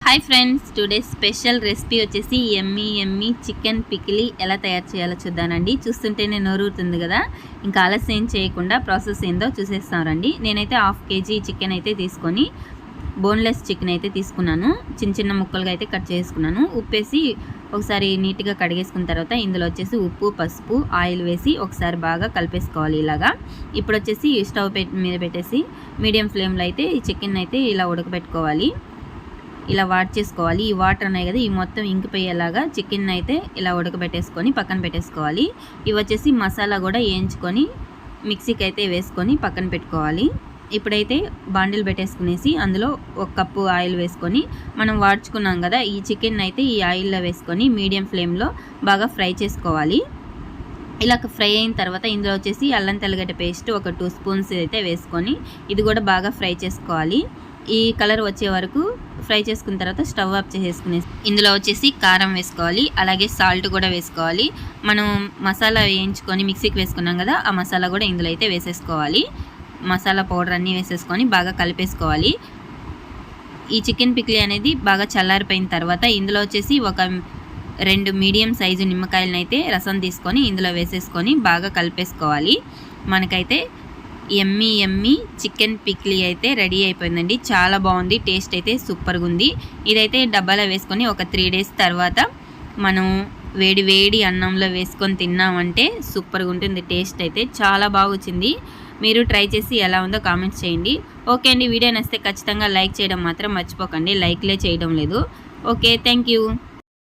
Hi friends, today special recipe వచ్చేసి Emmy chicken పికిలీ ఎలా తయారు చేయాలో చూద్దానండి. చూస్తుంటేనే నోరుతుంది కదా. ఇంకా ఆలస్యం చేయకుండా ప్రాసెస్ ఏందో చూసేస్తారండి. నేనైతే 1/2 kg చికెన్ అయితే తీసుకొని బోన్లెస్ చికెన్ అయితే తీసుకున్నాను. చిన్న చిన్న ముక్కలుగా అయితే కట్ చేసుకున్నాను. ఉప్పేసి ఒకసారి నీట్గా కడిగేసుకున్న తర్వాత ఇందులో వచ్చేసి ఉప్పు, పసుపు, ఆయిల్ వేసి ఒకసారి బాగా కలిపేసుకోవాలి ఇలాగా. ఇప్పుడు వచ్చేసి స్టవ్ మీద పెట్టేసి మీడియం ఫ్లేమ్లో అయితే ఈ చికెన్ అయితే ఇలా ఉడకబెట్టుకోవాలి. ఇలా చేసుకోవాలి. ఈ వాటర్ ఉన్నాయి కదా, ఈ మొత్తం ఇంకిపోయేలాగా చికెన్ అయితే ఇలా ఉడకబెట్టేసుకొని పక్కన పెట్టేసుకోవాలి. ఇవి వచ్చేసి మసాలా కూడా వేయించుకొని మిక్సీకి అయితే వేసుకొని పక్కన పెట్టుకోవాలి. ఇప్పుడైతే బాండిల్ పెట్టేసుకునేసి అందులో 1 కప్పు ఆయిల్ వేసుకొని మనం వాడ్చుకున్నాం కదా, ఈ చికెన్ అయితే ఈ ఆయిల్లో వేసుకొని మీడియం ఫ్లేమ్లో బాగా ఫ్రై చేసుకోవాలి. ఇలా ఫ్రై అయిన తర్వాత ఇందులో వచ్చేసి అల్లం తెల్లగడ్డ పేస్ట్ 1 2 స్పూన్స్ అయితే వేసుకొని ఇది కూడా బాగా ఫ్రై చేసుకోవాలి. ఈ కలర్ వచ్చే వరకు ఫ్రై చేసుకున్న తర్వాత స్టవ్ ఆఫ్ చేసేసుకునేసి ఇందులో వచ్చేసి కారం వేసుకోవాలి. అలాగే సాల్ట్ కూడా వేసుకోవాలి. మనం మసాలా వేయించుకొని మిక్సీకి వేసుకున్నాం కదా, ఆ మసాలా కూడా ఇందులో అయితే వేసేసుకోవాలి. మసాలా పౌడర్ అన్నీ వేసేసుకొని బాగా కలిపేసుకోవాలి. ఈ చికెన్ పికిలీ అనేది బాగా చల్లారిపోయిన తర్వాత ఇందులో వచ్చేసి 2 మీడియం సైజు నిమ్మకాయలను అయితే రసం తీసుకొని ఇందులో వేసేసుకొని బాగా కలిపేసుకోవాలి. మనకైతే ఎమ్మీ చికెన్ పికిలీ అయితే రెడీ అయిపోయిందండి. చాలా బాగుంది. టేస్ట్ అయితే సూపర్గా ఉంది. ఇదైతే డబ్బాలో వేసుకొని ఒక 3 days తర్వాత మనం వేడి అన్నంలో వేసుకొని తిన్నామంటే సూపర్గా ఉంటుంది. టేస్ట్ అయితే చాలా బాగా వచ్చింది. మీరు ట్రై చేసి ఎలా ఉందో కామెంట్స్ చేయండి. ఓకే అండి, వీడియో నచ్చితే ఖచ్చితంగా లైక్ చేయడం మాత్రం మర్చిపోకండి. లైక్లే చేయడం లేదు. Okay, thank you.